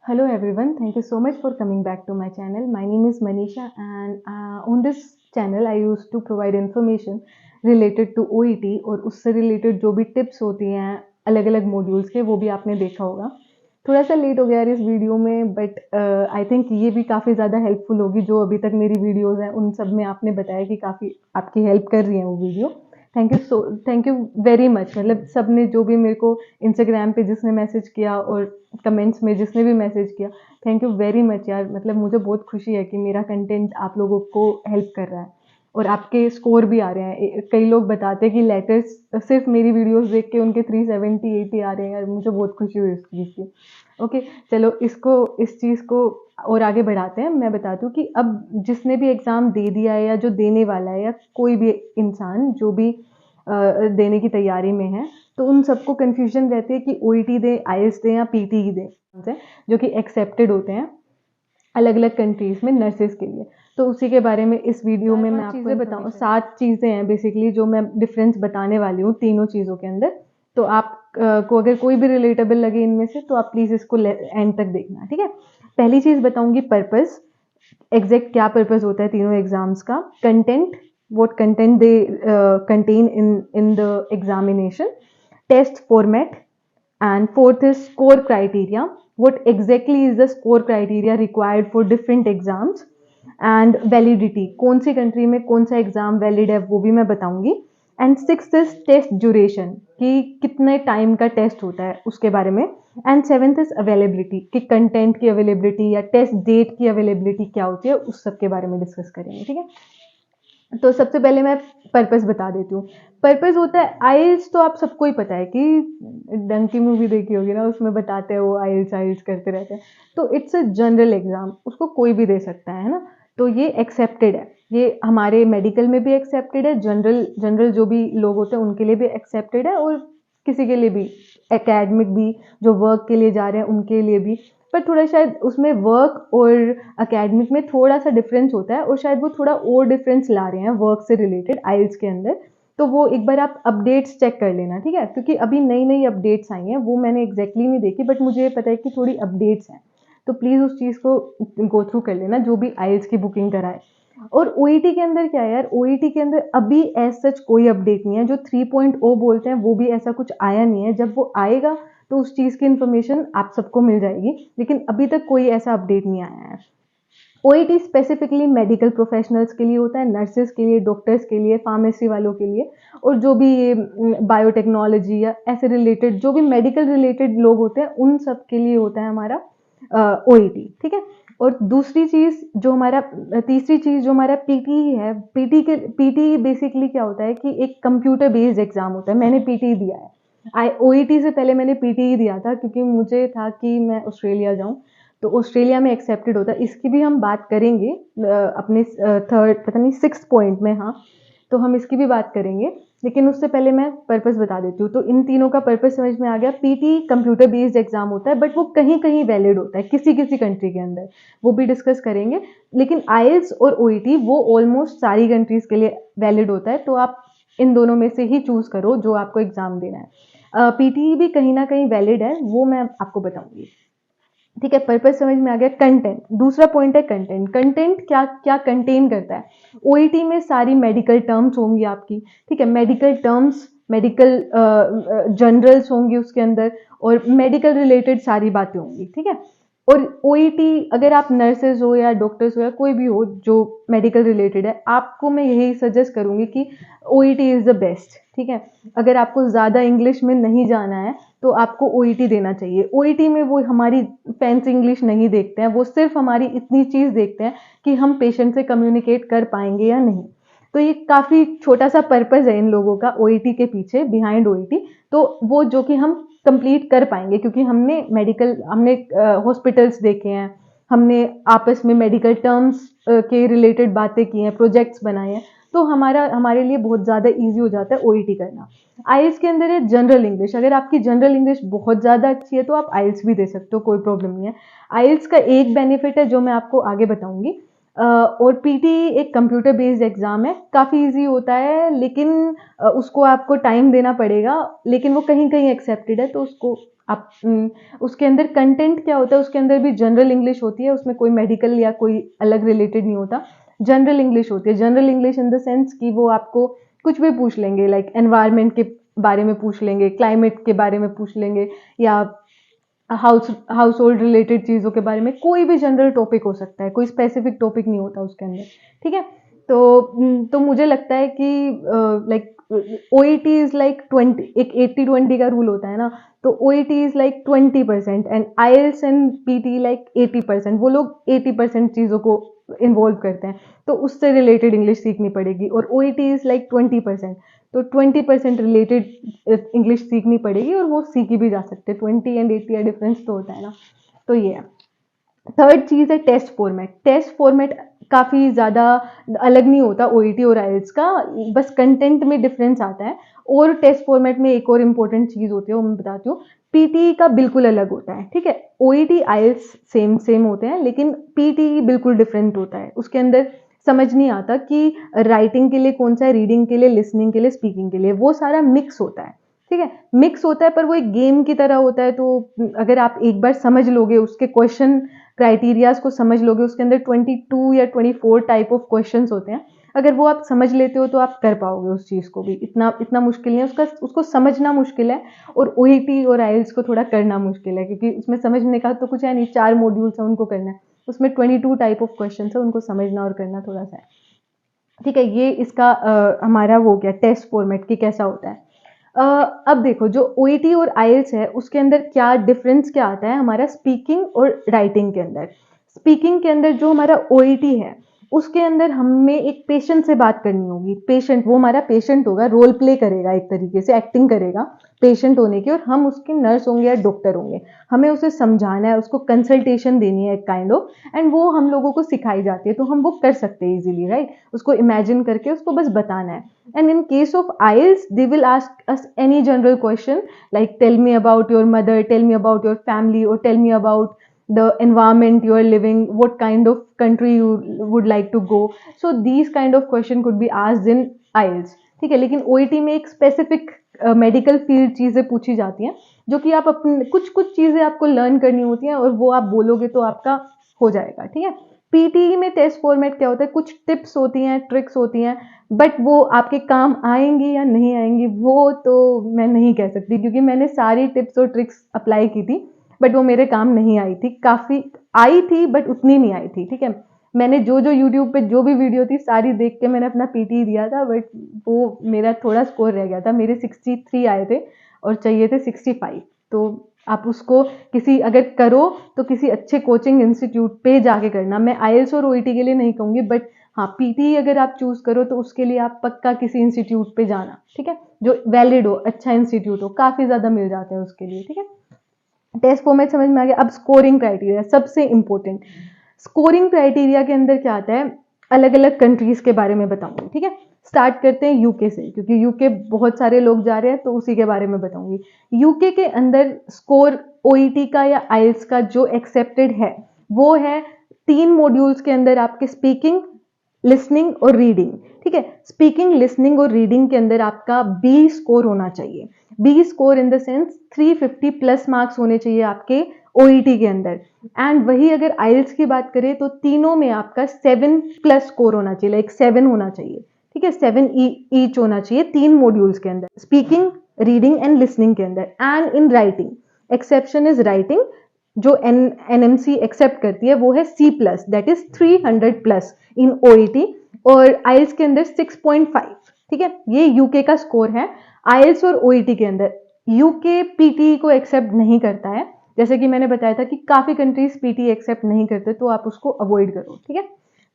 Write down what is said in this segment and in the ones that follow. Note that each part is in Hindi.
Hello everyone, thank you so much for coming back to my channel. My name is Manisha and on this channel I used to provide information related to OET और उससे related जो भी tips होती हैं अलग अलग modules के वो भी आपने देखा होगा. थोड़ा सा लेट हो गया यार इस वीडियो में बट आई थिंक ये भी काफ़ी ज़्यादा हेल्पफुल होगी. जो अभी तक मेरी वीडियोज़ हैं उन सब में आपने बताया कि काफ़ी आपकी हेल्प कर रही है वो video. Thank you very much. मतलब सब ने जो भी मेरे को इंस्टाग्राम पे जिसने मैसेज किया और कमेंट्स में जिसने भी मैसेज किया, थैंक यू वेरी मच यार. मतलब मुझे बहुत खुशी है कि मेरा कंटेंट आप लोगों को हेल्प कर रहा है और आपके स्कोर भी आ रहे हैं. कई लोग बताते हैं कि लेटर्स सिर्फ मेरी वीडियोस देख के उनके 370-80 आ रहे हैं यार. मुझे बहुत खुशी हुई इस चीज़ की. ओके चलो इस चीज़ को और आगे बढ़ाते हैं. मैं बताती हूँ कि अब जिसने भी एग्ज़ाम दे दिया है या जो देने वाला है या कोई भी इंसान जो भी देने की तैयारी में है तो उन सबको कन्फ्यूजन रहती है कि OET दें, IELTS दें या PT दें, जो कि एक्सेप्टेड होते हैं अलग अलग कंट्रीज़ में नर्सेज के लिए. तो उसी के बारे में इस वीडियो में मैं आपको चीज़ें बताऊँ. 7 चीज़ें हैं बेसिकली जो मैं डिफरेंस बताने वाली हूँ तीनों चीज़ों के अंदर. तो आप को अगर कोई भी रिलेटेबल लगे इनमें से तो आप प्लीज़ इसको एंड तक देखना. ठीक है. पहली चीज़ बताऊंगी पर्पस. एग्जैक्ट क्या पर्पस होता है तीनों एग्जाम्स का. Content, what content they contain in the examination. Test format. And fourth is score criteria. What exactly is the score criteria required for different exams. And validity, कौन सी कंट्री में कौन सा एग्जाम वैलिड है वो भी मैं बताऊंगी. And sixth is test duration, कि कितने टाइम का टेस्ट होता है उसके बारे में. एंड सेवेंथ इज अवेलेबिलिटी, कि कंटेंट की अवेलेबिलिटी या टेस्ट डेट की अवेलेबिलिटी क्या होती है उस सब के बारे में डिस्कस करेंगे. ठीक है. तो सबसे पहले मैं पर्पस बता देती हूँ. पर्पस होता है आइल्स. तो आप सबको ही पता है कि डंकी मूवी देखी होगी ना, उसमें बताते हैं वो आइल्स आइल्स करते रहते हैं. तो इट्स अ जनरल एग्जाम, उसको कोई भी दे सकता है ना. तो ये एक्सेप्टेड है. ये हमारे मेडिकल में भी एक्सेप्टेड है. जनरल जो भी लोग होते हैं उनके लिए भी एक्सेप्टेड है और किसी के लिए भी, एकेडमिक भी, जो वर्क के लिए जा रहे हैं उनके लिए भी. पर थोड़ा शायद उसमें वर्क और एकेडमिक में थोड़ा सा डिफरेंस होता है और शायद वो थोड़ा और डिफरेंस ला रहे हैं वर्क से रिलेटेड आइल्स के अंदर. तो वो एक बार आप अपडेट्स चेक कर लेना. ठीक है. क्योंकि अभी नई नई अपडेट्स आई हैं, वो मैंने एग्जैक्टली नहीं देखी बट मुझे पता है कि थोड़ी अपडेट्स हैं. तो प्लीज़ उस चीज़ को गो थ्रू कर लेना जो भी आइल्स की बुकिंग कराए. और OET के अंदर क्या है यार, OET के अंदर अभी एज सच कोई अपडेट नहीं है. जो 3.0 बोलते हैं वो भी ऐसा कुछ आया नहीं है. जब वो आएगा तो उस चीज़ की इन्फॉर्मेशन आप सबको मिल जाएगी, लेकिन अभी तक कोई ऐसा अपडेट नहीं आया है. OET स्पेसिफिकली मेडिकल प्रोफेशनल्स के लिए होता है, नर्सेज के लिए, डॉक्टर्स के लिए, फार्मेसी वालों के लिए और जो भी ये बायोटेक्नोलॉजी या ऐसे रिलेटेड जो भी मेडिकल रिलेटेड लोग होते हैं उन सब के लिए होता है हमारा OET. ठीक है. और दूसरी चीज़ जो हमारा तीसरी चीज़ जो हमारा PT है. PT बेसिकली क्या होता है कि एक कंप्यूटर बेस्ड एग्जाम होता है. मैंने PT दिया है. OET से पहले मैंने PT ही दिया था क्योंकि मुझे था कि मैं ऑस्ट्रेलिया जाऊं. तो ऑस्ट्रेलिया में एक्सेप्टेड होता है. इसकी भी हम बात करेंगे अपने थर्ड पता नहीं 6 पॉइंट में. हाँ, तो हम इसकी भी बात करेंगे, लेकिन उससे पहले मैं पर्पस बता देती हूँ. तो इन तीनों का पर्पस समझ में आ गया. PT कंप्यूटर बेस्ड एग्जाम होता है बट वो कहीं कहीं वैलिड होता है किसी किसी कंट्री के अंदर, वो भी डिस्कस करेंगे. लेकिन IELTS और OET वो ऑलमोस्ट सारी कंट्रीज के लिए वैलिड होता है. तो आप इन दोनों में से ही चूज करो जो आपको एग्जाम देना है. PT भी कहीं ना कहीं वैलिड है, वो मैं आपको बताऊंगी. ठीक है. पर्पस समझ में आ गया. कंटेंट, दूसरा पॉइंट है कंटेंट. कंटेंट क्या क्या कंटेन करता है. OET में सारी मेडिकल टर्म्स होंगी आपकी. ठीक है. मेडिकल टर्म्स, मेडिकल जनरल्स होंगी उसके अंदर और मेडिकल रिलेटेड सारी बातें होंगी. ठीक है. और OET अगर आप नर्सेज हो या डॉक्टर्स हो या कोई भी हो जो मेडिकल रिलेटेड है, आपको मैं यही सजेस्ट करूंगी कि OET इज़ द बेस्ट. ठीक है. अगर आपको ज़्यादा इंग्लिश में नहीं जाना है तो आपको OET देना चाहिए. OET में वो हमारी फैंसी इंग्लिश नहीं देखते हैं, वो सिर्फ हमारी इतनी चीज़ देखते हैं कि हम पेशेंट से कम्युनिकेट कर पाएंगे या नहीं. तो ये काफ़ी छोटा सा पर्पज़ है इन लोगों का OET के पीछे, बिहाइंड OET. तो वो जो कि हम कंप्लीट कर पाएंगे क्योंकि हमने हॉस्पिटल्स देखे हैं, हमने आपस में मेडिकल टर्म्स के रिलेटेड बातें की हैं, प्रोजेक्ट्स बनाए हैं. तो हमारे लिए बहुत ज़्यादा इजी हो जाता है OET करना. IELTS के अंदर है जनरल इंग्लिश. अगर आपकी जनरल इंग्लिश बहुत ज़्यादा अच्छी है तो आप IELTS भी दे सकते हो, कोई प्रॉब्लम नहीं है. IELTS का एक बेनिफिट है जो मैं आपको आगे बताऊंगी. और पीटी एक कंप्यूटर बेस्ड एग्ज़ाम है, काफ़ी इजी होता है, लेकिन उसको आपको टाइम देना पड़ेगा, लेकिन वो कहीं कहीं एक्सेप्टेड है, तो उसको आप उसके अंदर कंटेंट क्या होता है, उसके अंदर भी जनरल इंग्लिश होती है, उसमें कोई मेडिकल या कोई अलग रिलेटेड नहीं होता। जनरल इंग्लिश होती है, general English in the sense कि वो आपको कुछ भी पूछ लेंगे, लाइक एनवायरनमेंट के बारे में पूछ लेंगे, क्लाइमेट के बारे में पूछ लेंगे, या हाउस होल्ड रिलेटेड चीज़ों के बारे में, कोई भी जनरल टॉपिक हो सकता है, कोई स्पेसिफिक टॉपिक नहीं होता उसके अंदर। ठीक है, तो मुझे लगता है कि लाइक ओईटी इज लाइक 20, एक 80-20 का रूल होता है ना, तो OET is like 20% and IELTS and PT like 80%। वो लोग 80% चीज़ों को इन्वॉल्व करते हैं, तो उससे रिलेटेड इंग्लिश सीखनी पड़ेगी। और ओईटी इज लाइक 20%, तो 20% रिलेटेड इंग्लिश सीखनी पड़ेगी, और वो सीखी भी जा सकते हैं। 20 एंड 80 का डिफरेंस तो होता है ना। तो ये है। थर्ड चीज़ है टेस्ट फॉर्मेट। टेस्ट फॉर्मेट काफ़ी ज़्यादा अलग नहीं होता ओईटी और आईएल्स का, बस कंटेंट में डिफरेंस आता है। और टेस्ट फॉर्मेट में एक और इम्पोर्टेंट चीज़ होती है, वो मैं बताती हूँ। पीटी का बिल्कुल अलग होता है, ठीक है। ओईटी आईएल्स सेम सेम होते हैं, लेकिन पीटी बिल्कुल डिफरेंट होता है। उसके अंदर समझ नहीं आता कि राइटिंग के लिए कौन सा है, रीडिंग के लिए, लिसनिंग के लिए, स्पीकिंग के लिए, वो सारा मिक्स होता है। ठीक है, मिक्स होता है, पर वो एक गेम की तरह होता है। तो अगर आप एक बार समझ लोगे, उसके क्वेश्चन क्राइटेरियाज को समझ लोगे, उसके अंदर 22 या 24 टाइप ऑफ क्वेश्चंस होते हैं, अगर वो आप समझ लेते हो तो आप कर पाओगे उस चीज़ को भी। इतना इतना मुश्किल नहीं है उसको समझना मुश्किल है। और ओईटी और आईएल्स को थोड़ा करना मुश्किल है, क्योंकि उसमें समझने का तो कुछ है नहीं, 4 मॉड्यूल्स है, उनको करना है। उसमें 22 टाइप ऑफ क्वेश्चन है, उनको समझना और करना थोड़ा सा है। ठीक है, ये इसका हमारा वो गया टेस्ट फॉर्मेट की कैसा होता है। अब देखो, जो ओईटी और आईएल्स है उसके अंदर क्या डिफरेंस क्या आता है हमारा स्पीकिंग और राइटिंग के अंदर। स्पीकिंग के अंदर जो हमारा ओईटी है, उसके अंदर हमें एक पेशेंट से बात करनी होगी। पेशेंट, वो हमारा पेशेंट होगा, रोल प्ले करेगा, एक तरीके से एक्टिंग करेगा पेशेंट होने की, और हम उसके नर्स होंगे या डॉक्टर होंगे। हमें उसे समझाना है, उसको कंसल्टेशन देनी है एक काइंड ऑफ, एंड वो हम लोगों को सिखाई जाती है, तो हम वो कर सकते हैं इजीली, राइट। उसको इमेजिन करके उसको बस बताना है। And in case of IELTS, they will ask us any general question, like tell me about your mother, tell me about your family, or tell me about the environment you are living, what kind of country you would like to go. So these kind of question could be asked in IELTS. ठीक है, लेकिन OET में एक स्पेसिफिक मेडिकल फील्ड चीज़ें पूछी जाती हैं, जो कि आप अपने कुछ कुछ चीज़ें आपको लर्न करनी होती हैं, और वो आप बोलोगे तो आपका हो जाएगा। ठीक है, पीटी में टेस्ट फॉर्मेट क्या होता है, कुछ टिप्स होती हैं, ट्रिक्स होती हैं, बट वो आपके काम आएंगी या नहीं आएंगी वो तो मैं नहीं कह सकती, क्योंकि मैंने सारी टिप्स और ट्रिक्स अप्लाई की थी, बट वो मेरे काम नहीं आई थी। काफ़ी आई थी बट उतनी नहीं आई थी। ठीक है, मैंने जो जो यूट्यूब पे जो भी वीडियो थी सारी देख के मैंने अपना पीटी दिया था, बट वो मेरा थोड़ा स्कोर रह गया था। मेरे 63 आए थे और चाहिए थे 65। तो आप उसको किसी अगर करो तो किसी अच्छे कोचिंग इंस्टीट्यूट पे जाके करना। मैं आईएल्स और ओईटी के लिए नहीं कहूँगी, बट हाँ, पीटी अगर आप चूज करो तो उसके लिए आप पक्का किसी इंस्टीट्यूट पे जाना। ठीक है, जो वैलिड हो, अच्छा इंस्टीट्यूट हो, काफ़ी ज़्यादा मिल जाते हैं उसके लिए। ठीक है, टेस्ट फॉर्मेट समझ में आ गया। अब स्कोरिंग क्राइटेरिया सबसे इंपॉर्टेंट। स्कोरिंग क्राइटेरिया के अंदर क्या आता है, अलग अलग कंट्रीज के बारे में बताऊंगी। ठीक है, स्टार्ट करते हैं यूके से, क्योंकि यूके बहुत सारे लोग जा रहे हैं, तो उसी के बारे में बताऊंगी। यूके के अंदर स्कोर ओईटी का या आईएल्स का जो एक्सेप्टेड है, वो है 3 मॉड्यूल्स के अंदर आपके स्पीकिंग, लिसनिंग और रीडिंग। ठीक है, स्पीकिंग, लिसनिंग और रीडिंग के अंदर आपका बी स्कोर होना चाहिए। B score in the sense 350 plus marks होने चाहिए आपके ओईटी के अंदर। एंड वही अगर आईएल्स की बात करें तो तीनों में आपका 7 प्लस स्कोर होना चाहिए, लाइक 7 होना चाहिए। ठीक है, 7 ईच होना चाहिए 3 मॉड्यूल्स के अंदर, स्पीकिंग, रीडिंग एंड लिसनिंग के अंदर। And in writing, exception is writing, जो एनएमसी एक्सेप्ट करती है वो है C plus, that is 300 plus in OET. और आईएल्स के अंदर 6.5। ठीक है, ये यूके का स्कोर है आईएल्स और ओईटी के अंदर। यूके पीटी को एक्सेप्ट नहीं करता है, जैसे कि मैंने बताया था कि काफी कंट्रीज पीटी एक्सेप्ट नहीं करते, तो आप उसको अवॉइड करो। ठीक है,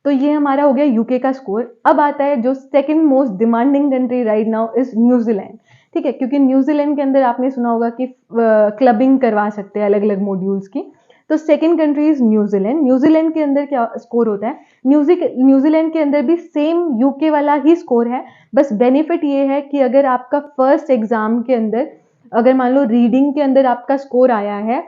तो ये हमारा हो गया यूके का स्कोर। अब आता है जो second most demanding country right now is New Zealand. ठीक है, क्योंकि न्यूजीलैंड के अंदर आपने सुना होगा कि क्लबिंग करवा सकते हैं अलग अलग मॉड्यूल्स की। तो second country is New Zealand. New Zealand के अंदर क्या स्कोर होता है, न्यूजीलैंड के अंदर भी सेम यूके वाला ही स्कोर है, बस बेनिफिट ये है कि अगर आपका फर्स्ट एग्जाम के अंदर, अगर मान लो रीडिंग के अंदर आपका स्कोर आया है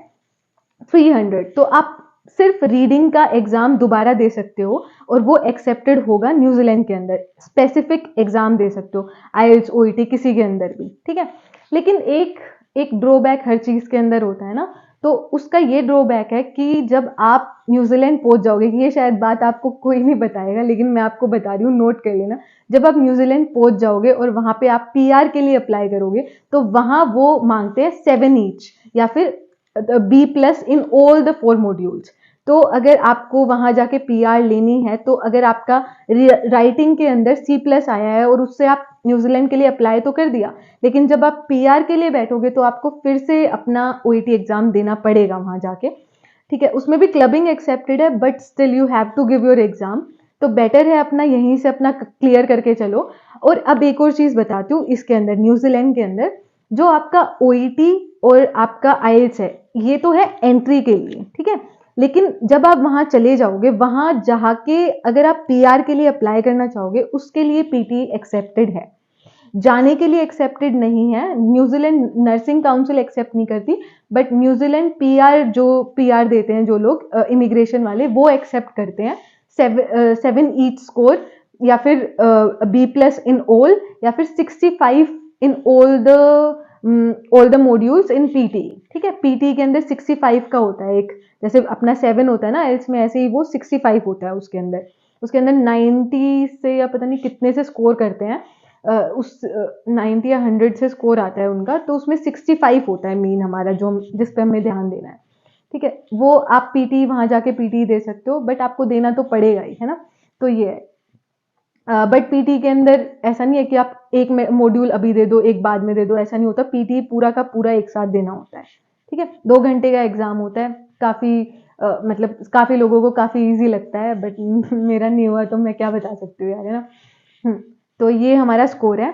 300, तो आप सिर्फ रीडिंग का एग्जाम दोबारा दे सकते हो और वो एक्सेप्टेड होगा न्यूजीलैंड के अंदर। स्पेसिफिक एग्जाम दे सकते हो, आईएल्स ओईटी किसी के अंदर भी, ठीक है। लेकिन एक एक ड्रॉबैक हर चीज के अंदर होता है ना, तो उसका ये ड्रॉबैक है कि जब आप न्यूजीलैंड पहुंच जाओगे, ये शायद बात आपको कोई नहीं बताएगा लेकिन मैं आपको बता रही हूँ, नोट कर लेना। जब आप न्यूजीलैंड पहुंच जाओगे और वहां पे आप पीआर के लिए अप्लाई करोगे, तो वहां वो मांगते हैं 7 ईच या फिर B+ in all the 4 modules. तो अगर आपको वहां जाके पीआर लेनी है, तो अगर आपका राइटिंग के अंदर C+ आया है और उससे आप न्यूजीलैंड के लिए अप्लाई तो कर दिया, लेकिन जब आप पीआर के लिए बैठोगे तो आपको फिर से अपना ओईटी एग्जाम देना पड़ेगा वहां जाके, ठीक है। उसमें भी क्लबिंग एक्सेप्टेड है, but still you have to give your exam. तो बेटर है अपना यहीं से अपना क्लियर करके चलो। और अब एक और चीज बताती हूँ, इसके अंदर न्यूजीलैंड के अंदर जो आपका ओईटी और आपका आईएल्स है, ये तो है एंट्री के लिए, ठीक है। लेकिन जब आप वहां चले जाओगे, वहां जाके अगर आप पीआर के लिए अप्लाई करना चाहोगे, उसके लिए पीटी एक्सेप्टेड है, जाने के लिए एक्सेप्टेड नहीं है। न्यूजीलैंड नर्सिंग काउंसिल एक्सेप्ट नहीं करती, बट न्यूजीलैंड पीआर जो पीआर देते हैं जो लोग इमिग्रेशन वाले, वो एक्सेप्ट करते हैं 7 ईच स्कोर, या फिर B+ इन ऑल, या फिर 65 in all the modules in PT, ठीक है। पीटी के अंदर 65 का होता है एक, जैसे अपना 7 होता है ना एल्स में, ऐसे ही वो 65 होता है उसके अंदर 90 से या पता नहीं कितने से स्कोर करते हैं, उस 90 या 100 से स्कोर आता है उनका, तो उसमें 65 होता है मीन हमारा, जो जिस पे हमें ध्यान देना है, ठीक है। वो आप पीटी वहां जाके पीटी दे सकते हो, बट आपको देना तो पड़ेगा ही, है ना। तो ये है। बट पीटी के अंदर ऐसा नहीं है कि आप एक मॉड्यूल अभी दे दो एक बाद में दे दो, ऐसा नहीं होता। पीटी पूरा का पूरा एक साथ देना होता है, ठीक है। 2 घंटे का एग्जाम होता है। काफी मतलब काफी लोगों को काफी इजी लगता है, बट मेरा नहीं हुआ तो मैं क्या बता सकती हूँ यार, है ना। तो ये हमारा स्कोर है।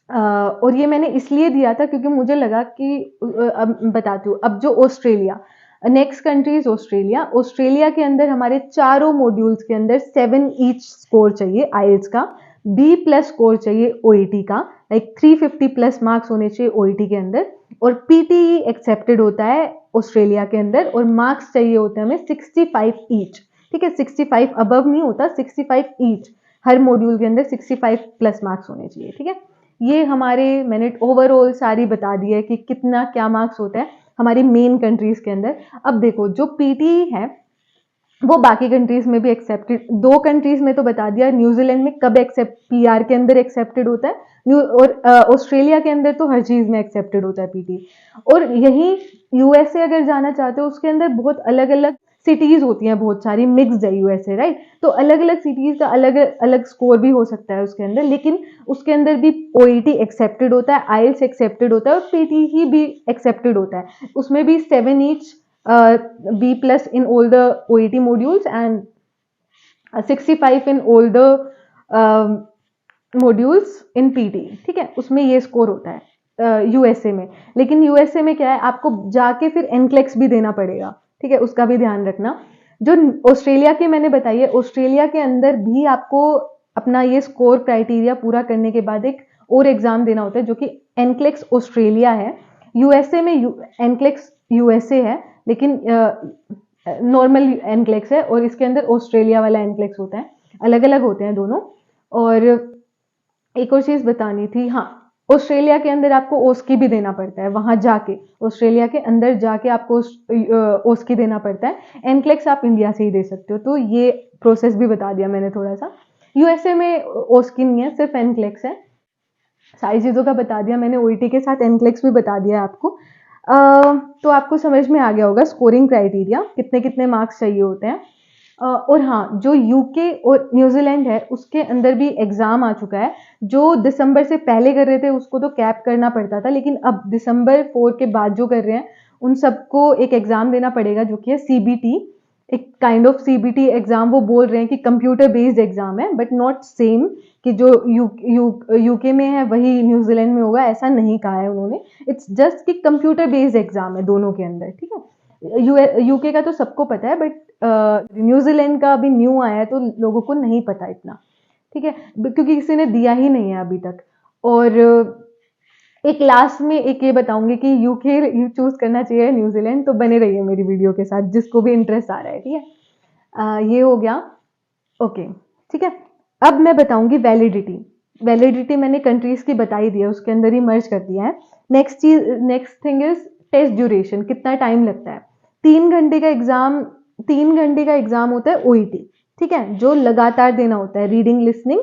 और ये मैंने इसलिए दिया था क्योंकि मुझे लगा कि अब बताती हूँ। अब जो Australia, next country is Australia. Australia के अंदर हमारे चारों मॉड्यूल्स के अंदर 7 ईच स्कोर चाहिए आईएल्स का, B+ स्कोर चाहिए ओईटी का, लाइक 350+ मार्क्स होने चाहिए ओईटी के अंदर, और पीटी एक्सेप्टेड होता है ऑस्ट्रेलिया के अंदर, और मार्क्स चाहिए होते हैं हमें 65 ईच, ठीक है। 65 अबव नहीं होता, 65 ईच, हर मॉड्यूल के अंदर 65+ मार्क्स होने चाहिए, ठीक है। ये हमारे मैंने ओवरऑल सारी बता दी है कि कितना क्या मार्क्स होता है हमारी मेन कंट्रीज के अंदर। अब देखो जो पीटी है वो बाकी कंट्रीज में भी एक्सेप्टेड, 2 कंट्रीज में तो बता दिया, न्यूजीलैंड में कब एक्सेप्ट पीआर के अंदर एक्सेप्टेड होता है, और ऑस्ट्रेलिया के अंदर तो हर चीज में एक्सेप्टेड होता है पीटी। और यही यूएसए अगर जाना चाहते हो, उसके अंदर बहुत अलग अलग सिटीज होती हैं, बहुत सारी मिक्स्ड है यूएसए, राइट। तो अलग अलग सिटीज का अलग अलग स्कोर भी हो सकता है उसके अंदर, लेकिन उसके अंदर भी ओईटी एक्सेप्टेड होता है, आईएल्स एक्सेप्टेड होता है, और पीटी ही भी एक्सेप्टेड होता है। उसमें भी 7 each B+ in all the OET modules and 65 in all the modules in PT, ठीक है। उसमें ये स्कोर होता है यूएसए में। लेकिन यूएसए में क्या है, आपको जाके फिर एनक्लेक्स भी देना पड़ेगा, ठीक है, उसका भी ध्यान रखना। जो ऑस्ट्रेलिया के मैंने बताई है, ऑस्ट्रेलिया के अंदर भी आपको अपना ये स्कोर क्राइटेरिया पूरा करने के बाद एक और एग्जाम देना होता है, जो कि एनक्लेक्स ऑस्ट्रेलिया है। यूएसए में एनक्लेक्स यूएसए है, लेकिन नॉर्मल एनक्लेक्स है, और इसके अंदर ऑस्ट्रेलिया वाला एनक्लेक्स होता है, अलग अलग होते हैं दोनों। और एक और चीज बतानी थी, हाँ, ऑस्ट्रेलिया के अंदर आपको ओस्की भी देना पड़ता है, वहां जाके ऑस्ट्रेलिया के अंदर जाके आपको ओस्की देना पड़ता है। एनक्लेक्स आप इंडिया से ही दे सकते हो, तो ये प्रोसेस भी बता दिया मैंने थोड़ा सा। यूएसए में ओस्की नहीं है, सिर्फ एनक्लेक्स है। सारी चीजों का बता दिया मैंने, ओईटी के साथ एनक्लेक्स भी बता दिया आपको। तो आपको समझ में आ गया होगा स्कोरिंग क्राइटेरिया, कितने कितने मार्क्स चाहिए होते हैं। और हाँ, जो यूके और न्यूजीलैंड है उसके अंदर भी एग्जाम आ चुका है। जो दिसंबर से पहले कर रहे थे उसको तो कैप करना पड़ता था, लेकिन अब दिसंबर 4 के बाद जो कर रहे हैं उन सबको एक एग्जाम देना पड़ेगा, जो कि है सीबीटी, एक काइंड ऑफ सीबीटी एग्जाम। वो बोल रहे हैं कि कंप्यूटर बेस्ड एग्जाम है, बट नॉट सेम कि जो यूके में है वही न्यूजीलैंड में होगा, ऐसा नहीं कहा है उन्होंने। इट्स जस्ट कि कंप्यूटर बेस्ड एग्जाम है दोनों के अंदर, ठीक है। यूके का तो सबको पता है, बट न्यूजीलैंड का अभी न्यू आया है तो लोगों को नहीं पता इतना, ठीक है, क्योंकि किसी ने दिया ही नहीं है अभी तक। और एक लास्ट में एक ये बताऊंगी कि यूके चूज करना चाहिए न्यूजीलैंड, तो बने रहिए मेरी वीडियो के साथ जिसको भी इंटरेस्ट आ रहा है, ठीक है। ये हो गया, ओके, ठीक है। अब मैं बताऊंगी वैलिडिटी। वैलिडिटी मैंने कंट्रीज की बता ही दी है, उसके अंदर ही मर्ज कर दिया है। Next thing is test duration, कितना टाइम लगता है। 3 घंटे का एग्जाम, 3 घंटे का एग्जाम होता है ओईटी, ठीक है, जो लगातार देना होता है, रीडिंग, लिसनिंग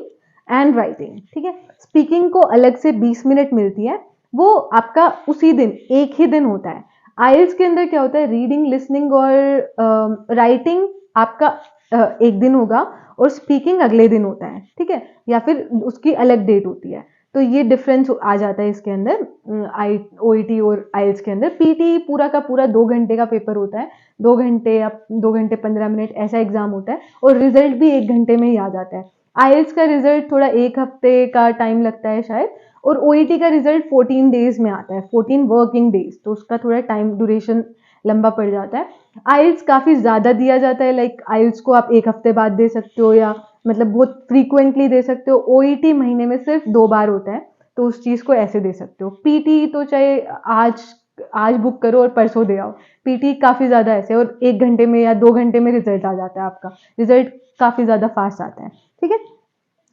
एंड राइटिंग, ठीक है। स्पीकिंग को अलग से 20 मिनट मिलती है, वो आपका उसी दिन, एक ही दिन होता है। आइल्स के अंदर क्या होता है, रीडिंग, लिसनिंग और राइटिंग आपका एक दिन होगा और स्पीकिंग अगले दिन होता है, ठीक है, या फिर उसकी अलग डेट होती है। तो ये डिफरेंस आ जाता है इसके अंदर आई ओईटी और आइल्स के अंदर। पीटी पूरा का पूरा 2 घंटे का पेपर होता है, 2 घंटे या 2 घंटे 15 मिनट ऐसा एग्जाम होता है, और रिजल्ट भी 1 घंटे में ही आ जाता है। आइल्स का रिजल्ट थोड़ा 1 हफ्ते का टाइम लगता है शायद, और ओईटी का रिजल्ट 14 डेज में आता है, 14 वर्किंग डेज, तो उसका थोड़ा टाइम ड्यूरेशन लंबा पड़ जाता है। आइल्स काफ़ी ज़्यादा दिया जाता है, लाइक आइल्स को आप 1 हफ्ते बाद दे सकते हो, या मतलब बहुत फ्रीक्वेंटली दे सकते हो। ओईटी महीने में सिर्फ 2 बार होता है, तो उस चीज़ को ऐसे दे सकते हो। पीटी तो चाहे आज आज बुक करो और परसों दे आओ, पीटी काफ़ी ज़्यादा ऐसे, और 1 घंटे में या 2 घंटे में रिजल्ट आ जाता है आपका, रिजल्ट काफ़ी ज़्यादा फास्ट आता है, ठीक है।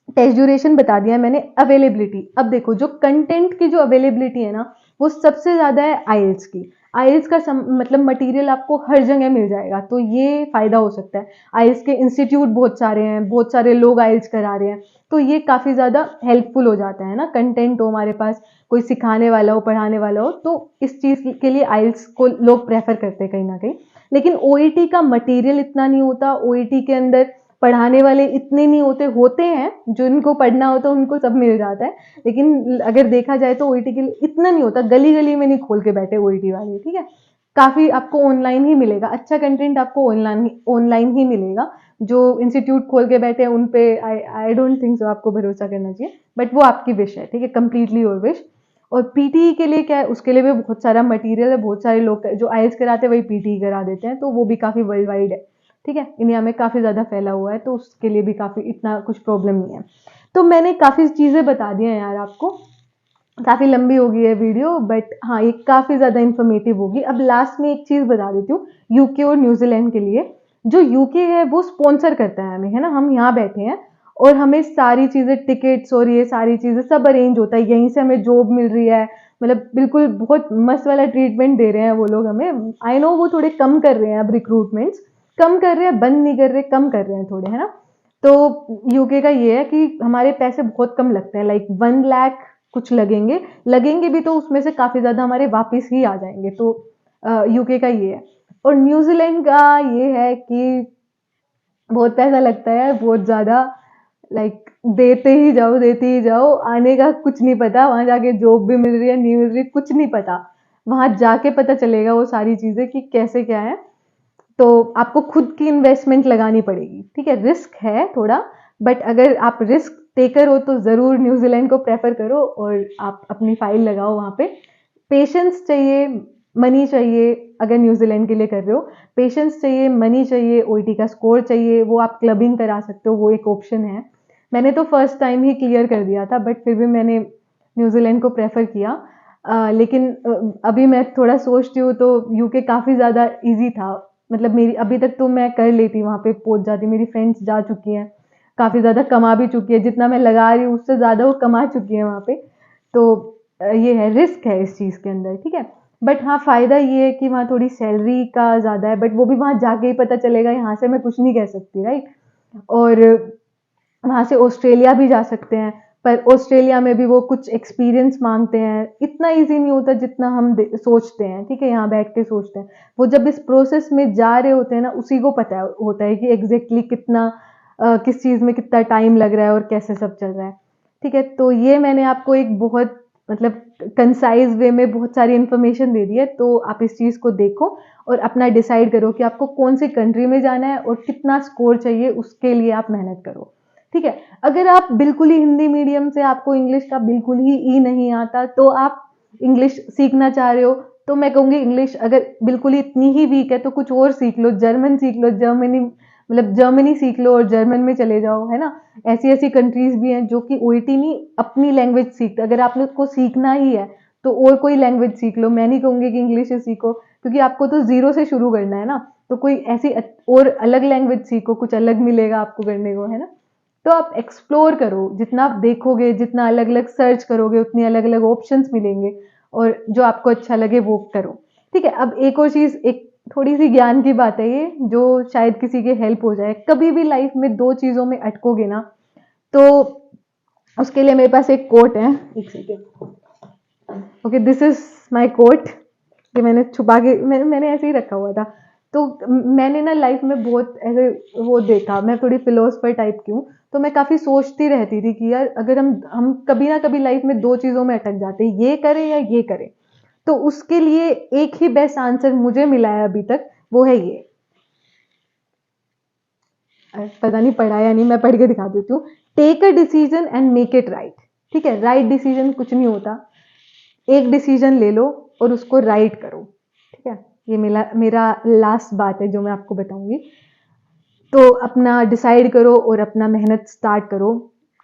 टेस्ट ड्यूरेशन बता दिया मैंने। अवेलेबिलिटी, अब देखो जो कंटेंट की जो अवेलेबिलिटी है ना, वो सबसे ज़्यादा है आइल्स की। आइल्स का मतलब मटेरियल आपको हर जगह मिल जाएगा, तो ये फ़ायदा हो सकता है। आइल्स के इंस्टीट्यूट बहुत सारे हैं, बहुत सारे लोग आइल्स करा रहे हैं, तो ये काफ़ी ज़्यादा हेल्पफुल हो जाता है ना, कंटेंट हो हमारे पास, कोई सिखाने वाला हो, पढ़ाने वाला हो, तो इस चीज़ के लिए आइल्स को लोग प्रेफर करते हैं कहीं ना कहीं। लेकिन ओईटी का मटेरियल इतना नहीं होता, ओईटी के अंदर पढ़ाने वाले इतने नहीं होते, होते हैं जो इनको पढ़ना होता है उनको सब मिल जाता है, लेकिन अगर देखा जाए तो ओईटी के लिए इतना नहीं होता, गली गली में नहीं खोल के बैठे ओईटी वाले, ठीक है। काफ़ी आपको ऑनलाइन ही मिलेगा, अच्छा कंटेंट आपको ऑनलाइन ऑनलाइन ही मिलेगा। जो इंस्टीट्यूट खोल के बैठे हैं उन पे आई आई डोंट थिंक सो आपको भरोसा करना चाहिए, बट वो आपकी विश है, ठीक है, कंप्लीटली योर विश। और पीटी के लिए क्या है, उसके लिए भी बहुत सारा मटेरियल है, बहुत सारे लोग जो आईएएस कराते हैं वही पीटी करा देते हैं, तो वो भी काफ़ी वर्ल्ड वाइड है, ठीक है, इंडिया में काफ़ी ज़्यादा फैला हुआ है, तो उसके लिए भी काफ़ी इतना कुछ प्रॉब्लम नहीं है। तो मैंने काफ़ी चीज़ें बता दी हैं यार आपको, काफ़ी लंबी हो गई है वीडियो, बट हाँ ये काफ़ी ज़्यादा इन्फॉर्मेटिव होगी। अब लास्ट में एक चीज़ बता देती हूँ, यूके और न्यूजीलैंड के लिए। जो यूके है वो स्पॉन्सर करता है हमें, है ना, हम यहाँ बैठे हैं और हमें सारी चीज़ें, टिकट्स और ये सारी चीज़ें सब अरेंज होता है, यहीं से हमें जॉब मिल रही है, मतलब बिल्कुल बहुत मस्त वाला ट्रीटमेंट दे रहे हैं वो लोग हमें। आई नो वो थोड़े कम कर रहे हैं अब, रिक्रूटमेंट्स कम कर रहे हैं, बंद नहीं कर रहे, कम कर रहे हैं थोड़े, है ना। तो यूके का ये है कि हमारे पैसे बहुत कम लगते हैं, लाइक 1 लाख कुछ लगेंगे, लगेंगे भी तो उसमें से काफ़ी ज़्यादा हमारे वापस ही आ जाएंगे, तो यूके का ये है। और न्यूजीलैंड का ये है कि बहुत पैसा लगता है, बहुत ज़्यादा, लाइक देते ही जाओ, देते ही जाओ, आने का कुछ नहीं पता, वहाँ जाके जॉब भी मिल रही है नहीं मिल रही कुछ नहीं पता, वहाँ जाके पता चलेगा वो सारी चीज़ें कि कैसे क्या है। तो आपको खुद की इन्वेस्टमेंट लगानी पड़ेगी, ठीक है, रिस्क है थोड़ा, बट अगर आप रिस्क टेकर हो तो ज़रूर न्यूजीलैंड को प्रेफर करो और आप अपनी फाइल लगाओ वहाँ पे। पेशेंस चाहिए, मनी चाहिए, अगर न्यूजीलैंड के लिए कर रहे हो, पेशेंस चाहिए, मनी चाहिए, ओईटी का स्कोर चाहिए, वो आप क्लबिंग करा सकते हो, वो एक ऑप्शन है। मैंने तो फर्स्ट टाइम ही क्लियर कर दिया था, बट फिर भी मैंने न्यूजीलैंड को प्रेफर किया। लेकिन अभी मैं थोड़ा सोचती हूँ तो यूके काफ़ी ज़्यादा इजी था, मतलब मेरी अभी तक तो मैं कर लेती, वहाँ पे पहुँच जाती, मेरी फ्रेंड्स जा चुकी हैं, काफ़ी ज़्यादा कमा भी चुकी है, जितना मैं लगा रही हूँ उससे ज़्यादा वो कमा चुकी है वहाँ पे। तो ये है, रिस्क है इस चीज़ के अंदर, ठीक है। बट हाँ फ़ायदा ये है कि वहाँ थोड़ी सैलरी का ज़्यादा है, बट वो भी वहाँ जाके ही पता चलेगा, यहाँ से मैं कुछ नहीं कह सकती, राइट। और वहाँ से ऑस्ट्रेलिया भी जा सकते हैं, पर ऑस्ट्रेलिया में भी वो कुछ एक्सपीरियंस मांगते हैं, इतना इजी नहीं होता जितना हम सोचते हैं, ठीक है, यहाँ बैठ के सोचते हैं। वो जब इस प्रोसेस में जा रहे होते हैं ना, उसी को पता होता है कि एग्जैक्टली कितना किस चीज़ में कितना टाइम लग रहा है और कैसे सब चल रहा है, ठीक है। तो ये मैंने आपको एक बहुत मतलब कंसाइज वे में बहुत सारी इन्फॉर्मेशन दे दी है, तो आप इस चीज़ को देखो और अपना डिसाइड करो कि आपको कौन सी कंट्री में जाना है और कितना स्कोर चाहिए, उसके लिए आप मेहनत करो, ठीक है। अगर आप बिल्कुल ही हिंदी मीडियम से, आपको इंग्लिश का बिल्कुल ही ई नहीं आता, तो आप इंग्लिश सीखना चाह रहे हो, तो मैं कहूँगी इंग्लिश अगर बिल्कुल ही इतनी ही वीक है तो कुछ और सीख लो, जर्मन सीख लो, जर्मनी मतलब जर्मनी सीख लो और जर्मन में चले जाओ, है ना। ऐसी ऐसी कंट्रीज भी हैं जो कि ओईटी नहीं, अपनी लैंग्वेज सीखते, अगर आपने को सीखना ही है तो और कोई लैंग्वेज सीख लो। मैं नहीं कहूँगी कि इंग्लिश ही सीखो, क्योंकि आपको तो ज़ीरो से शुरू करना है ना, तो कोई ऐसी और अलग लैंग्वेज सीखो, कुछ अलग मिलेगा आपको करने को, है ना। तो आप एक्सप्लोर करो, जितना आप देखोगे, जितना अलग अलग सर्च करोगे, उतनी अलग अलग ऑप्शंस मिलेंगे, और जो आपको अच्छा लगे वो करो। ठीक है, अब एक और चीज़, एक थोड़ी सी ज्ञान की बात है ये, जो शायद किसी के हेल्प हो जाए। कभी भी लाइफ में दो चीज़ों में अटकोगे ना, तो उसके लिए मेरे पास एक कोट है, एक second. Okay, this is my coat. कि मैंने छुपा के मैंने ऐसे ही रखा हुआ था। तो मैंने ना लाइफ में बहुत ऐसे वो देखा, मैं थोड़ी फिलोसफर टाइप की हूँ, तो मैं काफ़ी सोचती रहती थी कि यार अगर हम कभी ना कभी लाइफ में दो चीज़ों में अटक जाते हैं, ये करें या ये करें, तो उसके लिए एक ही बेस्ट आंसर मुझे मिला है अभी तक, वो है ये। पता नहीं पढ़ा या नहीं, मैं पढ़ के दिखा देती हूँ। Take a decision and make it right. ठीक है, राइट डिसीजन कुछ नहीं होता, एक डिसीजन ले लो और उसको राइट करो। ठीक है, ये मेरा मेरा लास्ट बात है जो मैं आपको बताऊंगी। तो अपना डिसाइड करो और अपना मेहनत स्टार्ट करो।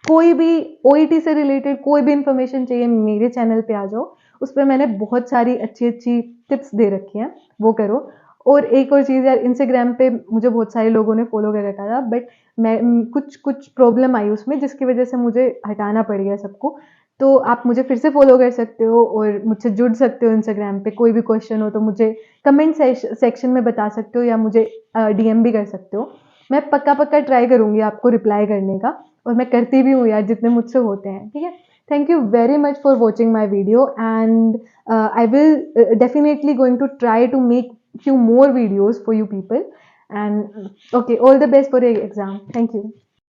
कोई भी ओईटी से रिलेटेड कोई भी इंफॉर्मेशन चाहिए, मेरे चैनल पे आ जाओ, उस पर मैंने बहुत सारी अच्छी अच्छी टिप्स दे रखी हैं, वो करो। और एक और चीज़ यार, इंस्टाग्राम पे मुझे बहुत सारे लोगों ने फॉलो कर रखा था, बट मैं कुछ कुछ प्रॉब्लम आई उसमें, जिसकी वजह से मुझे हटाना पड़ गया सबको। तो आप मुझे फिर से फॉलो कर सकते हो और मुझसे जुड़ सकते हो इंस्टाग्राम पे। कोई भी क्वेश्चन हो तो मुझे कमेंट सेक्शन में बता सकते हो, या मुझे डीएम भी कर सकते हो। मैं पक्का पक्का ट्राई करूंगी आपको रिप्लाई करने का, और मैं करती भी हूँ यार जितने मुझसे होते हैं। ठीक है, thank you very much for watching my video, and I will definitely going to try to make few more videos for you people, and okay, all the best for your exam. Thank you.